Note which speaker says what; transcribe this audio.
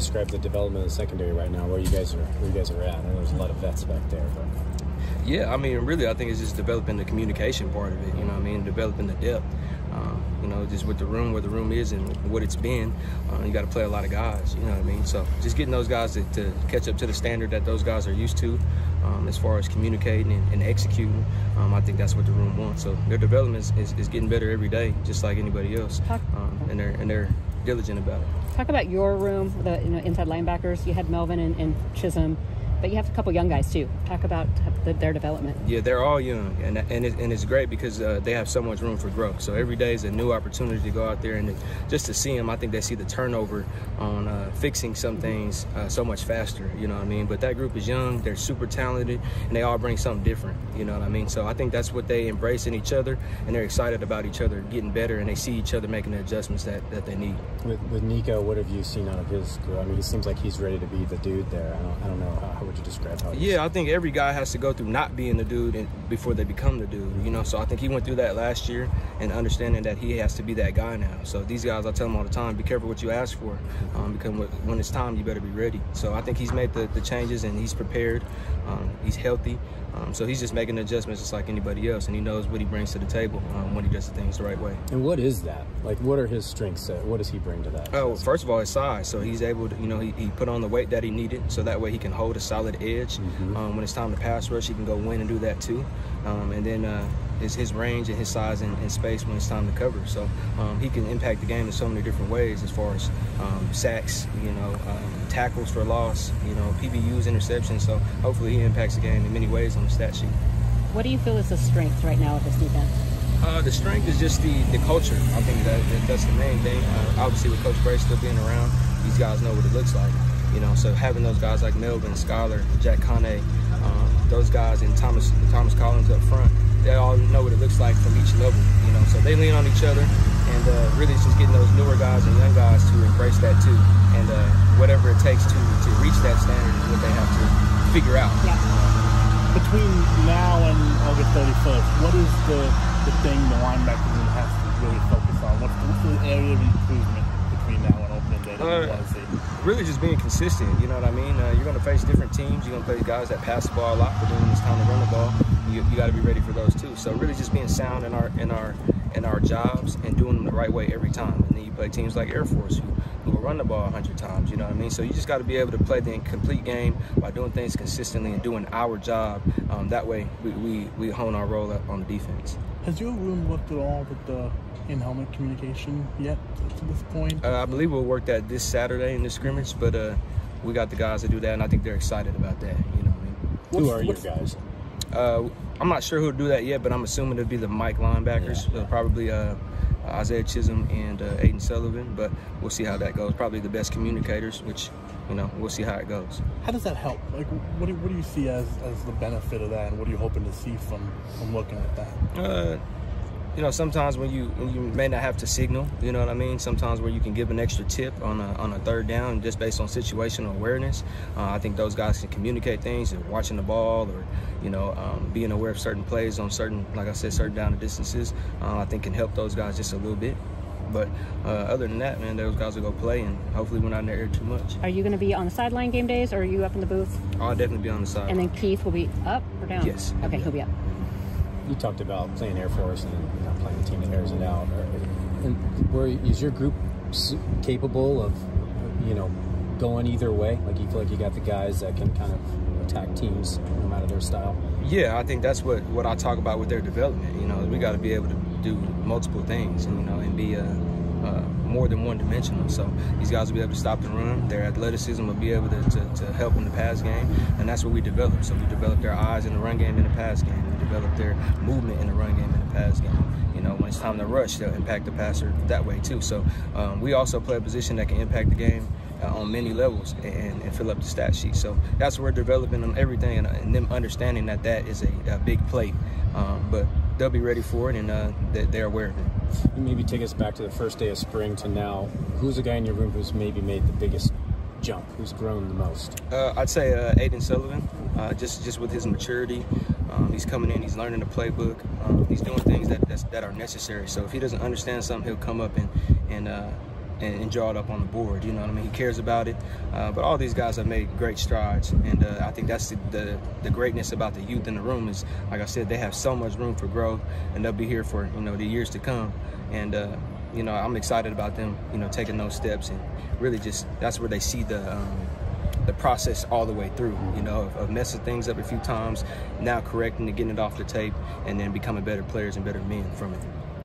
Speaker 1: describe the development of the secondary right now, where you guys are at? I know there's a lot of vets back there, but
Speaker 2: yeah, I mean, really, I think it's just developing the communication part of it. You know what I mean? Developing the depth. You know, just with the room, where the room is and what it's been, you got to play a lot of guys. You know what I mean? So just getting those guys to catch up to the standard that those guys are used to, as far as communicating and executing. I think that's what the room wants. So their development is getting better every day, just like anybody else, and they're diligent about it.
Speaker 3: Talk about your room, the inside linebackers. You had Melvin and Chisholm, but you have a couple young guys too. Talk about their development.
Speaker 2: Yeah, they're all young, and it's great because they have so much room for growth. So every day is a new opportunity to go out there and just to see them. I think they see the turnover on fixing some things so much faster. You know what I mean? But that group is young, they're super talented, and they all bring something different. You know what I mean? So I think that's what they embrace in each other, and they're excited about each other getting better, and they see each other making the adjustments that they need.
Speaker 1: With Nico, what have you seen out of his group? I mean, he seems like he's ready to be the dude there. I don't know. How would you describe how?
Speaker 2: Yeah, I think every guy has to go through not being the dude before they become the dude. You know, so I think he went through that last year and understanding that he has to be that guy now. So these guys, I tell them all the time, be careful what you ask for, because when it's time, you better be ready. So I think he's made the changes and he's prepared. He's healthy. So he's just making adjustments just like anybody else, and he knows what he brings to the table when he does the things the right way.
Speaker 1: And what is that? Like, what are his strengths? What does he bring to that?
Speaker 2: Oh, first of all, his size. So he's able to, he put on the weight that he needed, so that way he can hold a solid edge. When it's time to pass rush, he can go in and do that too. And then is his range and his size and space when it's time to cover. So he can impact the game in so many different ways, as far as sacks, tackles for loss, PBUs, interceptions. So hopefully he impacts the game in many ways on the stat sheet.
Speaker 3: What do you feel is the strength right now of this defense?
Speaker 2: The strength is just the culture. I think that's the main thing. Obviously, with Coach Bray still being around, these guys know what it looks like. So having those guys like Melvin, Skylar, Jack Kane, those guys, and Thomas Collins up front, they all know what it looks like from each level. So they lean on each other, and really it's just getting those newer guys and young guys to embrace that too. And whatever it takes to reach that standard is what they have to figure out.
Speaker 3: Yeah.
Speaker 4: Between now and August 31st, what is the thing the linebacker room has to really focus on? What's the area of improvement between now and opening day that you want to see?
Speaker 2: Really just being consistent, you know what I mean? You're going to face different teams. You're going to play guys that pass the ball a lot, but then when it's time to run the ball, you got to be ready for those too. So really just being sound in our jobs and doing them the right way every time. And then you play teams like Air Force who will run the ball 100 times, you know what I mean? So you just got to be able to play the complete game by doing things consistently and doing our job. That way we hone our role up on the defense.
Speaker 4: Has your room worked at all with the in-helmet communication yet to this point?
Speaker 2: I believe we'll work that this Saturday in the scrimmage, but we got the guys to do that, and I think they're excited about that, you know what I mean?
Speaker 1: Who are your guys?
Speaker 2: I'm not sure who'll do that yet, but I'm assuming it'll be the Mike linebackers. Yeah. Probably Isaiah Chisholm and Aiden Sullivan, but we'll see how that goes. Probably the best communicators, which, we'll see how it goes.
Speaker 4: How does that help? Like, what do you see as the benefit of that, and what are you hoping to see from working with that? Sometimes when you may not have to signal, you know what I mean? Sometimes where you can give an extra tip on a third down just based on situational awareness. I think those guys can communicate things, watching the ball, or being aware of certain plays on certain, like I said, certain down and distances. I think can help those guys just a little bit. But other than that, man, those guys will go play, and hopefully we're not in their ear too much.
Speaker 3: Are you going to be on the sideline game days, or are you up in the booth?
Speaker 2: I'll definitely be on the side.
Speaker 3: And then Keith will be up or down?
Speaker 2: Yes.
Speaker 3: Okay, he'll be up.
Speaker 1: You talked about playing Air Force and playing the team that airs it out. Is your group capable of, going either way? Like, you feel like you got the guys that can kind of attack teams no matter their style? Yeah,
Speaker 2: I think that's what I talk about with their development. We got to be able to do multiple things, and be more than one-dimensional. So these guys will be able to stop the run. Their athleticism will be able to help in the pass game, and that's what we develop. So we develop their eyes in the run game and the pass game. We develop their movement in the run game and the pass game. When it's time to rush, they'll impact the passer that way too. So we also play a position that can impact the game on many levels and fill up the stat sheet. So that's what we're developing on everything, and them understanding that is a big plate. But they'll be ready for it, and they're aware of it.
Speaker 1: Maybe take us back to the first day of spring to now. Who's the guy in your room who's maybe made the biggest jump? Who's grown the most?
Speaker 2: I'd say Aiden Sullivan, just with his maturity. He's coming in, he's learning the playbook. He's doing things that are necessary. So if he doesn't understand something, he'll come up and and draw it up on the board. You know what I mean? He cares about it. But all these guys have made great strides, and I think that's the greatness about the youth in the room is, like I said, they have so much room for growth, and they'll be here for, you know, the years to come. And you know, I'm excited about them, you know, taking those steps, and really just that's where they see the process all the way through, you know, of messing things up a few times, now correcting it, getting it off the tape, and then becoming better players and better men from it.